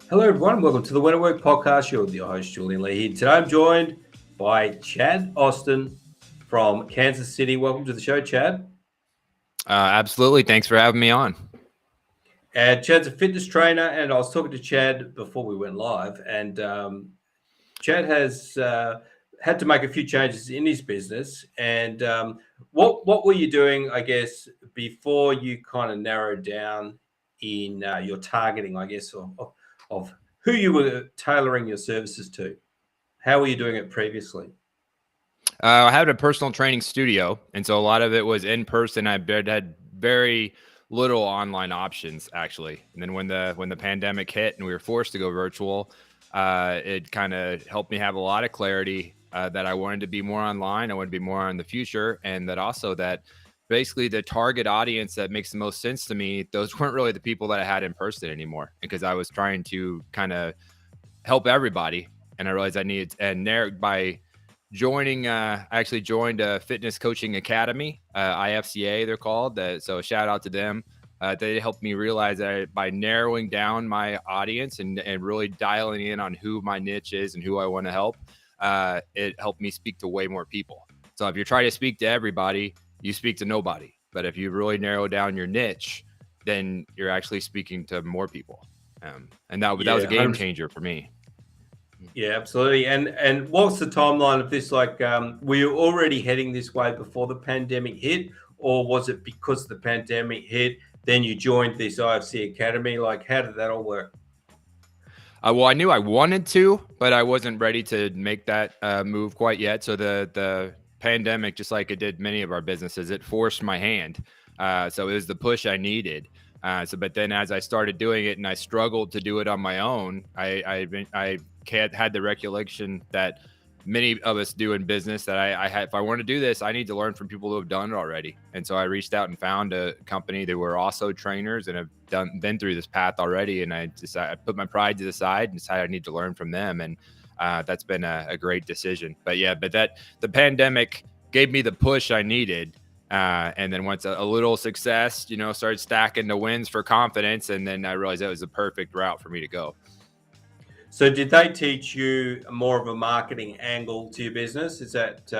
Hello, everyone. Welcome to the When at Work podcast. You're your host, Julian Lee here. Today, I'm joined by Chad Austin from Kansas City. Welcome to the show, Chad. Absolutely. Thanks for having me on. Chad's a fitness trainer, and I was talking to Chad before we went live, and Chad has had to make a few changes in his business. And what were you doing, I guess, before you kind of narrowed down in your targeting, I guess, of who you were tailoring your services to? How were you doing it previously? I had a personal training studio, and so a lot of it was in person. I had very little online options actually. And then when the pandemic hit and we were forced to go virtual, it kind of helped me have a lot of clarity that I wanted to be more online. I wanted to be more in the future, and that also that basically the target audience that makes the most sense to me, those weren't really the people that I had in person anymore, because I was trying to kind of help everybody, and I realized I needed, and there by joining I actually joined a fitness coaching academy, IFCA they're called, so shout out to them. They helped me realize that by narrowing down my audience and really dialing in on who my niche is and who I want to help, it helped me speak to way more people. So if you're trying to speak to everybody, you speak to nobody. But if you really narrow down your niche, then you're actually speaking to more people. And that was a Yeah, game 100%. changer for me. Yeah, absolutely. And what's the timeline of this? Like, were you already heading this way before the pandemic hit, or was it because the pandemic hit, then you joined this IFC Academy? Like, how did that all work? Well, I knew I wanted to, but I wasn't ready to make that move quite yet. So the pandemic, just like it did many of our businesses, it forced my hand. So it was the push I needed. But then as I started doing it and I struggled to do it on my own, I had the recollection that many of us do in business, that I had, if I want to do this, I need to learn from people who have done it already. And so I reached out and found a company that were also trainers and have been through this path already. And I put my pride to the side and decided I need to learn from them. And that's been a great decision. But yeah, the pandemic gave me the push I needed. And then once a little success, started stacking the wins for confidence. And then I realized that was the perfect route for me to go. So, did they teach you more of a marketing angle to your business? Is that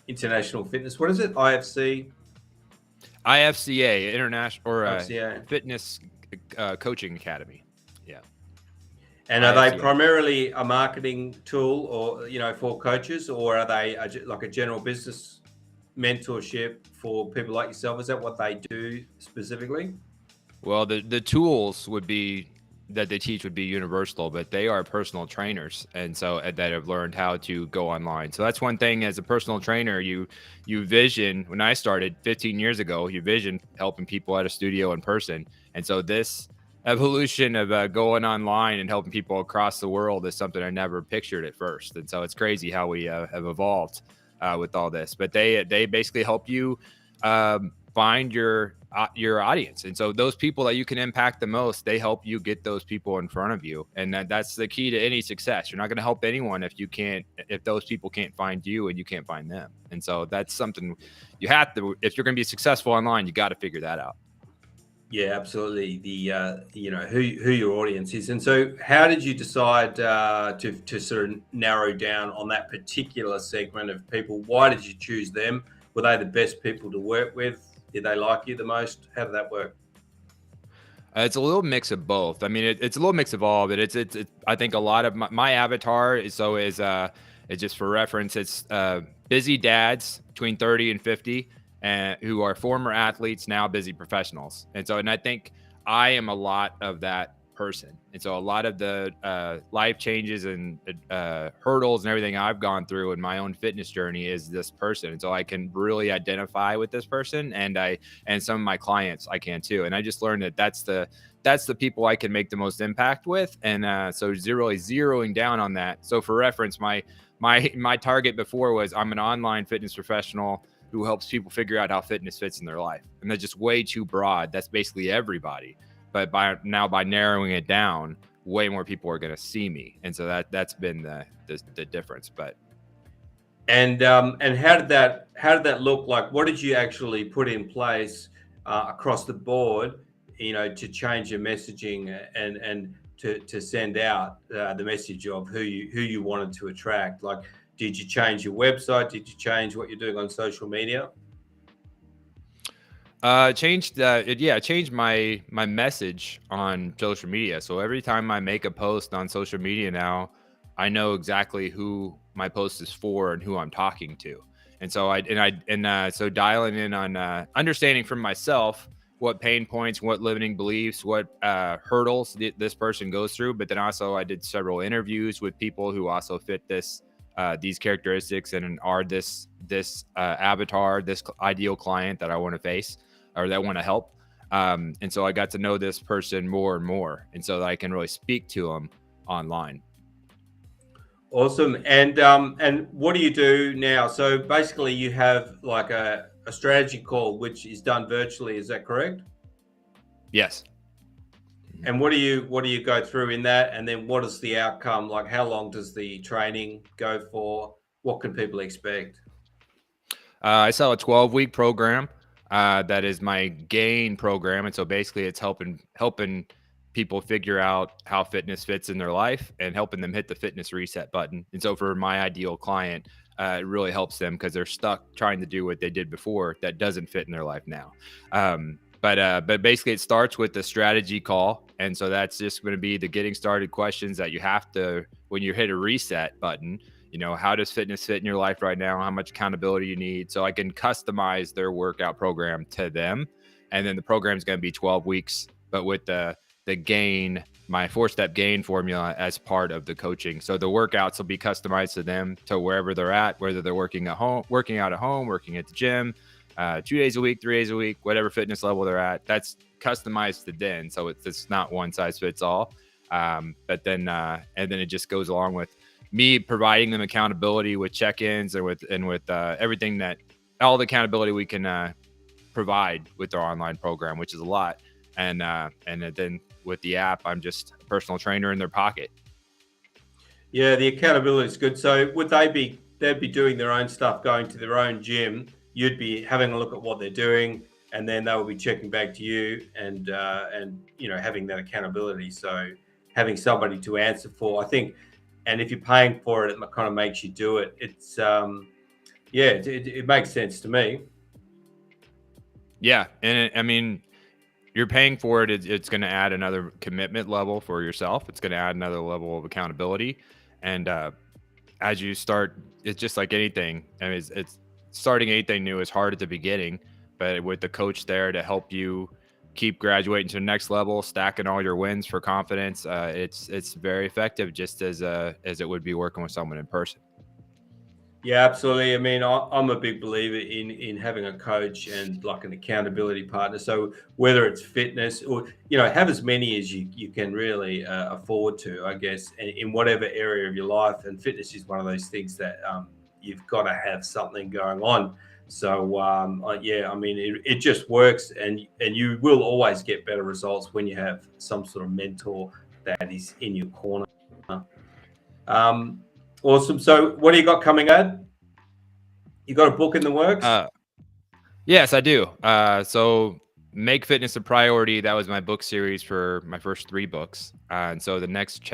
international fitness? What is it? IFC, IFCA, International or IFCA. Fitness Coaching Academy. Yeah, And are they IFCA. primarily a marketing tool, or for coaches, or are they like a general business mentorship for people like yourself? Is that what they do specifically? Well, the tools would be that they teach would be universal, but they are personal trainers, and so that have learned how to go online. So that's one thing as a personal trainer, you vision. When I started 15 years ago, you vision helping people at a studio in person, and so this evolution of going online and helping people across the world is something I never pictured at first. And so it's crazy how we have evolved with all this. But they basically help you find your audience, and so those people that you can impact the most, they help you get those people in front of you, and that's the key to any success. You're not going to help anyone if those people can't find you and you can't find them. And so that's something you have to, if you're going to be successful online, you got to figure that out. Yeah, absolutely. Who your audience is, and so how did you decide to sort of narrow down on that particular segment of people? Why did you choose them? Were they the best people to work with? Did they like you the most? How did that work? It's a little mix of both. I mean, it's a little mix of all, but it's I think a lot of my avatar it's just for reference. It's busy dads between 30 and 50, and who are former athletes, now busy professionals. And I think I am a lot of that person. And so a lot of the life changes and hurdles and everything I've gone through in my own fitness journey is this person. And so I can really identify with this person, and some of my clients I can too. And I just learned that that's the people I can make the most impact with. And so really zeroing down on that. So for reference, my target before was, I'm an online fitness professional who helps people figure out how fitness fits in their life. And that's just way too broad. That's basically everybody. But by narrowing it down, way more people are going to see me. And so that's been the difference. But And how did that look like? What did you actually put in place across the board to change your messaging and to send out the message of who you wanted to attract? Like, did you change your website? Did you change what you're doing on social media? Changed changed my message on social media. So every time I make a post on social media now, I know exactly who my post is for and who I'm talking to. And so so dialing in on understanding from myself what pain points, what limiting beliefs, what hurdles this person goes through. But then also I did several interviews with people who also fit these characteristics and are this avatar, this ideal client that I want to face or that want to help. And so I got to know this person more and more, and so that I can really speak to them online. Awesome. And what do you do now? So basically, you have like a strategy call, which is done virtually. Is that correct? Yes. And what do you go through in that? And then what is the outcome? Like, how long does the training go for? What can people expect? I sell a 12-week program that is my gain program, and so basically it's helping people figure out how fitness fits in their life and helping them hit the fitness reset button. And so for my ideal client, it really helps them because they're stuck trying to do what they did before that doesn't fit in their life now. But basically it starts with the strategy call, and so that's just going to be the getting started questions that you have to, when you hit a reset button, how does fitness fit in your life right now? How much accountability you need? So I can customize their workout program to them. And then the program is going to be 12 weeks, but with the gain, my 4-step gain formula as part of the coaching. So the workouts will be customized to them, to wherever they're at, whether they're working out at home, working at the gym, 2 days a week, 3 days a week, whatever fitness level they're at, that's customized to them. So it's not one size fits all. But then it just goes along with me providing them accountability with check-ins and with everything, that all the accountability we can provide with our online program, which is a lot. And then with the app, I'm just a personal trainer in their pocket. Yeah, the accountability is good. So would they'd be doing their own stuff, going to their own gym? You'd be having a look at what they're doing, and then they will be checking back to you and having that accountability. So having somebody to answer for, I think, and if you're paying for it, it kind of makes you do it. It's it makes sense to me. Yeah, and you're paying for it. It's going to add another commitment level for yourself. It's going to add another level of accountability. And as you start, it's just like anything. I mean, it's starting anything new is hard at the beginning, but with the coach there to help you keep graduating to the next level, stacking all your wins for confidence, it's very effective, just as it would be working with someone in person. Yeah, absolutely. I mean, I'm a big believer in having a coach and like an accountability partner. So whether it's fitness or, have as many as you can really afford to, I guess, in whatever area of your life. And fitness is one of those things that you've got to have something going on. So, I mean, it just works, and you will always get better results when you have some sort of mentor that is in your corner. Awesome. So what do you got coming up? You got a book in the works? Yes, I do. So Make Fitness a Priority. That was my book series for my first 3 books. And so the next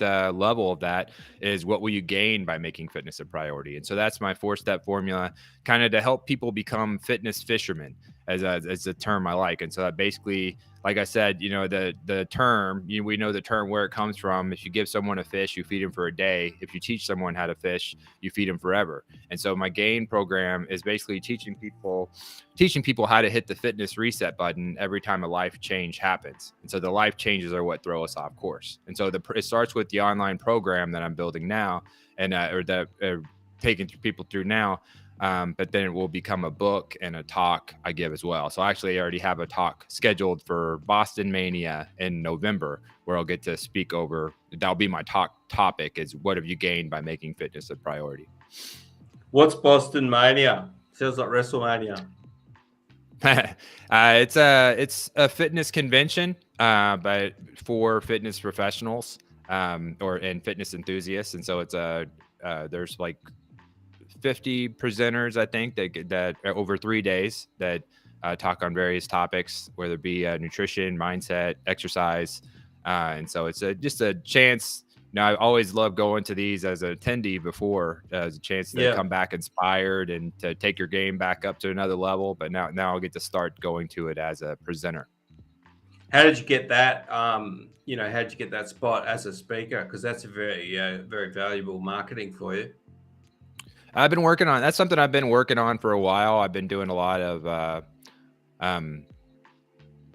level of that is, what will you gain by making fitness a priority? And so that's my 4-step formula, kind of to help people become fitness fishermen, as a term I like. And so that basically, like I said, the term, we know the term where it comes from. If you give someone a fish, you feed him for a day. If you teach someone how to fish, you feed him forever. And so my gain program is basically teaching people how to hit the fitness reset button every time a life change happens. And so the life changes are what throw us off course. And so it starts with the online program that I'm building now, and taking people through now. But then it will become a book and a talk I give as well. So actually I already have a talk scheduled for Wrestlemania in November, where I'll get to speak over. That'll be my topic, is what have you gained by making fitness a priority? What's Boston Mania? Sounds like WrestleMania. It's a fitness convention, but for fitness professionals, and fitness enthusiasts. And so it's there's like 50 presenters, I think, that over 3 days that talk on various topics, whether it be nutrition, mindset, exercise. And so it's just a chance. I always love going to these as an attendee before, as a chance to come back inspired and to take your game back up to another level. But now I'll get to start going to it as a presenter. How did you get that? How did you get that spot as a speaker? Because that's a very, very valuable marketing for you. I've been working on that's something I've been working on for a while. I've been doing a lot of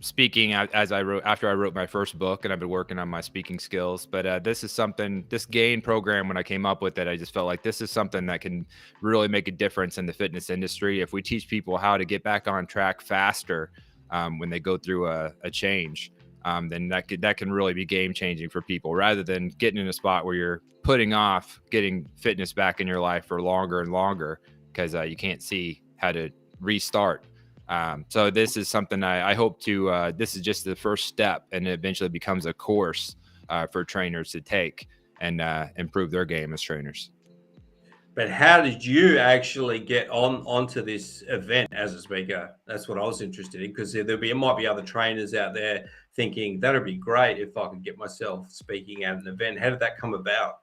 speaking after I wrote my first book, and I've been working on my speaking skills. But this GAIN program, when I came up with it, I just felt like this is something that can really make a difference in the fitness industry. If we teach people how to get back on track faster when they go through a change, then that can really be game changing for people, rather than getting in a spot where you're putting off getting fitness back in your life for longer and longer because you can't see how to restart. So this is something I hope to, this is just the first step, and it eventually becomes a course for trainers to take and improve their game as trainers. But how did you actually get onto this event as a speaker? That's what I was interested in, because might be other trainers out there thinking that'd be great if I could get myself speaking at an event. How did that come about?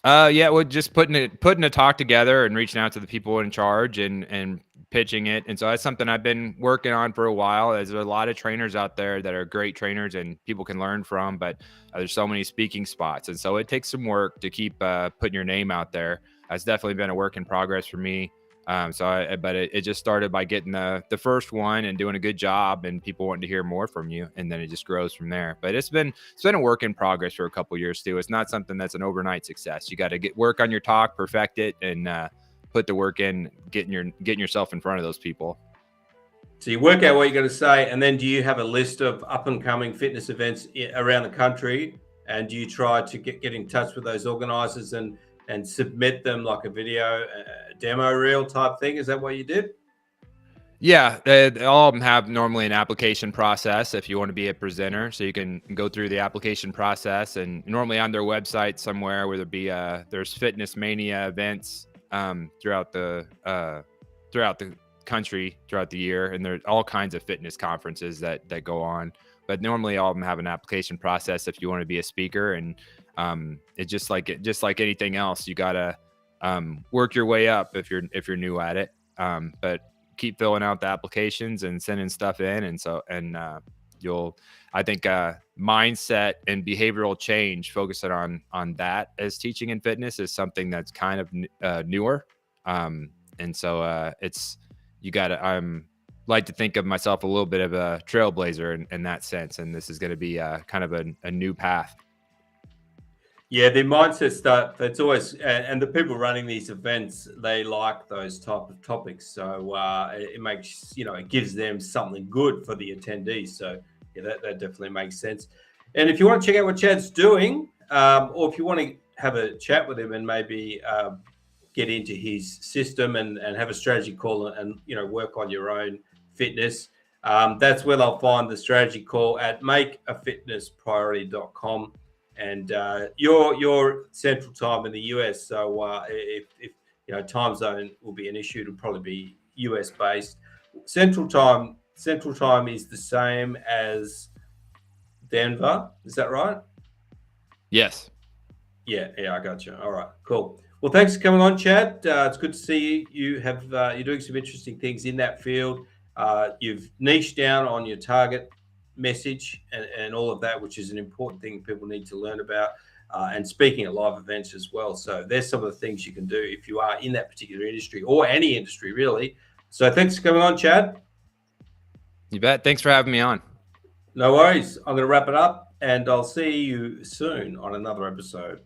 Well, just putting a talk together and reaching out to the people in charge and pitching it. And so that's something I've been working on for a while. There's a lot of trainers out there that are great trainers and people can learn from, but there's so many speaking spots. And so it takes some work to keep putting your name out there. That's definitely been a work in progress for me. But it just started by getting the first one and doing a good job, and people wanting to hear more from you, and then it just grows from there. But it's been a work in progress for a couple of years too. It's not something that's an overnight success. You got to work on your talk, perfect it, and put the work in, getting yourself in front of those people. So you work out what you're going to say, and then do you have a list of up and coming fitness events around the country, and do you try to get in touch with those organizers and submit them like a video, demo reel type thing? Is that what you did? Yeah, all of them have normally an application process if you want to be a presenter. So you can go through the application process, and normally on their website somewhere, where there's Wrestlemania events throughout the country throughout the year, and there's all kinds of fitness conferences that go on. But normally all of them have an application process if you want to be a speaker, and it's just like anything else. You gotta work your way up if you're new at it. But keep filling out the applications and sending stuff in, I think mindset and behavioral change, focusing on that as teaching in fitness, is something that's kind of newer. And so it's, you gotta, like to think of myself a little bit of a trailblazer in that sense, and this is going to be kind of a new path. Yeah, the mindset stuff, it's always, and the people running these events, they like those type of topics. So it makes, it gives them something good for the attendees. So yeah, that definitely makes sense. And if you want to check out what Chad's doing, or if you want to have a chat with him and maybe get into his system and have a strategy call and work on your own fitness, that's where they'll find the strategy call at makeafitnesspriority.com. And your central time in the US, so if time zone will be an issue, it'll probably be US based. Central time is the same as Denver, is that right? Yes. Yeah, I got you. All right, cool. Well, thanks for coming on, Chad. It's good to see you. You're doing some interesting things in that field. You've niched down on your target message and all of that, which is an important thing people need to learn about, and speaking at live events as well. So there's some of the things you can do if you are in that particular industry, or any industry really. So thanks for coming on, Chad. You bet. Thanks for having me on. No worries. I'm going to wrap it up, and I'll see you soon on another episode.